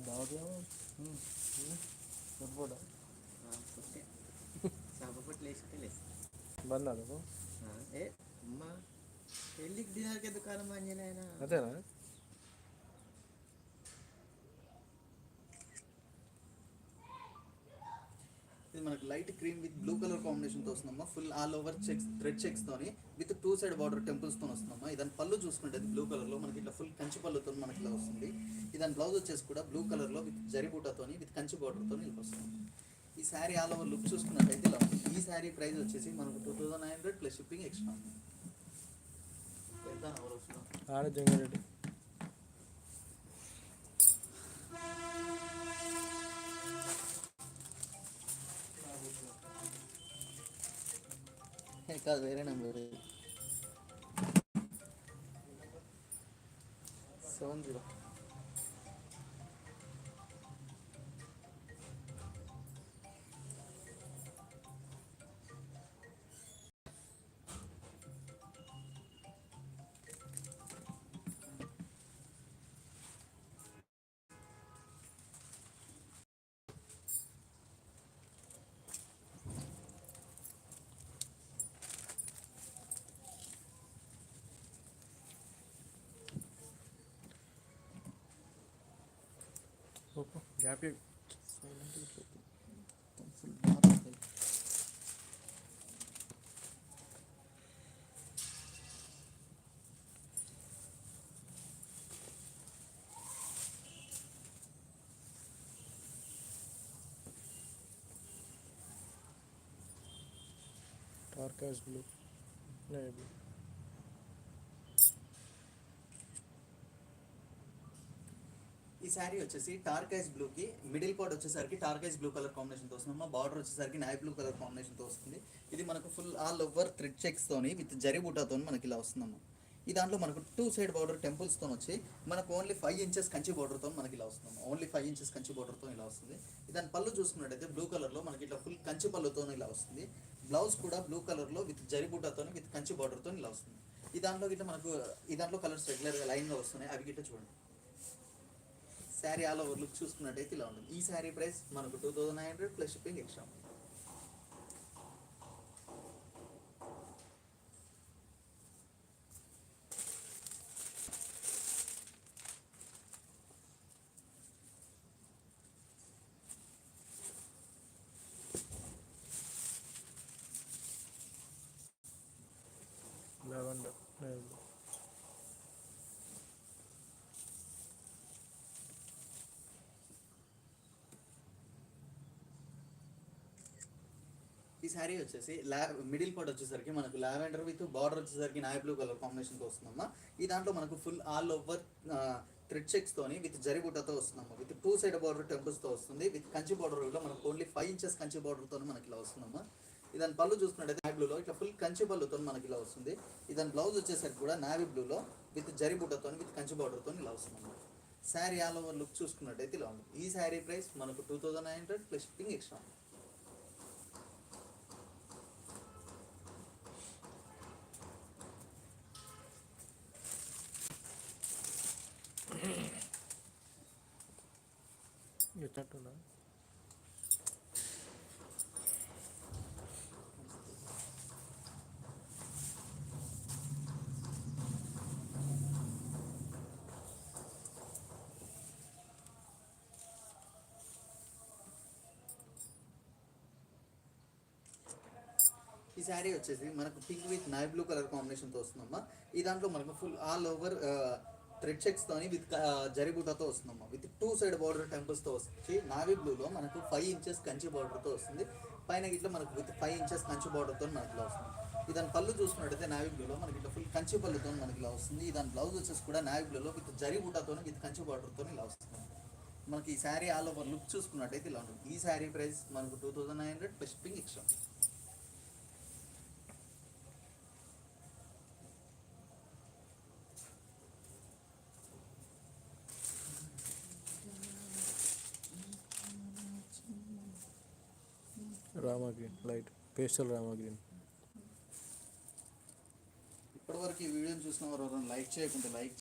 దావట్లో ఫుట్బోల్ బంద్ అనుకో ఏ అమ్మా పెళ్ళికి డిన్నర్కి దుకాణం అంజనేనా అదేనా ఇది మనకి light cream with blue colour కాంబినేషన్తో వస్తుందమ్మా. Full all over checks thread చెక్స్తోని విత్ 2 సైడ్ బార్డర్ టెంపుల్స్తో వస్తుందమ్మా. ఇదాని పళ్ళు చూసుకుంటే బ్లూ కలర్లో మనకి ఇట్లా ఫుల్ కంచి పళ్ళుతో మనకి ఇలా వస్తుంది. ఇదాని బ్లౌజ్ వచ్చేసి కూడా బ్లూ కలర్లో విత్ జరీ బూటాతోని విత్ కంచి బార్డర్తో ఇలా వస్తుంది. ఈ శారీ ఆల్ ఓవర్ లుక్ చూసుకున్నట్టయితే ఇలా ఉంది. ఈ శారీ ప్రైస్ వచ్చేసి మనకు 2900 ప్లస్ షిప్పింగ్ ఎక్స్ట్రా. ఆడ జంగారెడ్డి కాదు వేరే నెంబర్ 70. గ్యాప్ టార్కాస్ బ్లూ నేవీ బ్లూ. ఈ శారీ వచ్చేసి టార్కైజ్ బ్లూకి మిడిల్ పార్ట్ వచ్చేసరికి టార్కైజ్ బ్లూ కలర్ కాంబినేషన్తో వస్తుందమ్మా. బార్డర్ వచ్చేసరికి నాయ్ బ్లూ కలర్ కాంబినేషన్తో వస్తుంది. ఇది మనకు ఫుల్ ఆల్ ఓవర్ థ్రెడ్ చెక్స్తోని విత్ జరీ బూటాతో మనకి ఇలా వస్తుందమ్మా. ఈ దాంట్లో మనకు 2 సైడ్ బార్డర్ టెంపుల్స్తో వచ్చి మనకు ఓన్లీ 5 ఇంచెస్ కంచి బార్డర్తో మనకి ఇలా వస్తుందమ్మా. ఓన్లీ 5 ఇంచెస్ కంచి బార్డర్తో ఇలా వస్తుంది. దాని పళ్ళు చూసుకున్నట్టయితే బ్లూ కలర్లో మనకి ఇట్లా ఫుల్ కంచి పళ్ళుతో ఇలా వస్తుంది. బ్లౌజ్ కూడా బ్లూ కలర్లో విత్ జరీ బూటాతో విత్ కంచి బార్డర్తో ఇలా వస్తుంది. ఈ దాంట్లో గిట్ట మనకు ఈ దాంట్లో కలర్స్ రెగ్యులర్గా లైన్గా వస్తున్నాయి. అవి గిట్ట చూడండి. శారీ ఆల్ ఓవర్ లుక్ చూసుకున్నట్టయితే ఇలా ఉంటుంది. ఈ శారీ ప్రైస్ మనకు 2900 plus shipping extra. Lavender navy blue. ఈ శారీ వచ్చేసి మిడిల్ పార్ట్ వచ్చేసరికి మనకు లావెండర్ విత్ బార్డర్ వచ్చేసరికి నాయ్ బ్లూ కలర్ కాంబినేషన్తో వస్తుందమ్మా. ఈ దాంట్లో మనకు ఫుల్ ఆల్ ఓవర్ థ్రెడ్ చెక్స్తోని విత్ జరీ బూటాతో వస్తుందమ్మా. విత్ 2 సైడ్ బార్డర్ టెంపుల్స్తో వస్తుంది. విత్ కంచి బార్డర్ కూడా మనకు ఓన్లీ 5 ఇంచెస్ కంచి బార్డర్తో మనకి ఇలా వస్తుందమ్మా. ఇదాని పళ్ళు చూసుకున్నట్టయితే నావీ బ్లూలో ఇట్లా ఫుల్ కంచి పళ్ళుతో మనకి ఇలా వస్తుంది. ఇదాని బ్లౌజ్ వచ్చేసరికి కూడా నావీ బ్లూలో విత్ జరీ బూటాతో విత్ కంచి బార్డర్తో ఇలా వస్తుందమ్మా. శారీ ఆల్ ఓవర్ లుక్ చూసుకున్నట్టయితే ఇలా ఉంది. ఈ శారీ ప్రైస్ మనకు 2900 ప్లస్ షిప్పింగ్ ఎక్స్ట్రా. ఎట్టట్టున్నా ఈ శారీ వచ్చేసి మనకు pink with navy blue colour కాంబినేషన్తో వస్తుందమ్మా. ఈ దాంట్లో మనకు ఫుల్ ఆల్ ఓవర్ థ్రెడ్ చెక్స్తోని విత్ జరీ బూటాతో వస్తుందమ్మా. విత్ 2 సైడ్ బార్డర్ టెంపుల్స్తో వచ్చి నావీ బ్లూలో మనకు 5 ఇంచెస్ కంచి బార్డర్తో వస్తుంది. పైన ఇట్లా మనకు విత్ 5 ఇంచెస్ కంచి బార్డర్తో మనకి ఇలా వస్తుంది. దాని పళ్ళు చూసుకున్నట్టయితే నావీ బ్లూలో మనకి ఇట్లా ఫుల్ కంచి పళ్ళుతో మనకి ఇలా వస్తుంది. దాని బ్లౌజ్ వచ్చేసి కూడా నావీ బ్లూలో విత్ జరీ బూటాతో విత్ కంచి బార్డర్తో ఇలా వస్తుంది. మనకి ఈ శారీ ఆల్ ఓవర్ లుక్ చూసుకున్నట్టయితే ఇలా ఉంటుంది. ఈ శారీ ప్రైస్ మనకు 2900 plus shipping extra. Rama green light pastel Rama green. ఇప్పటివరకు ఈ వీడియోని చూసిన వారు లైక్ చేయకుంటే లైక్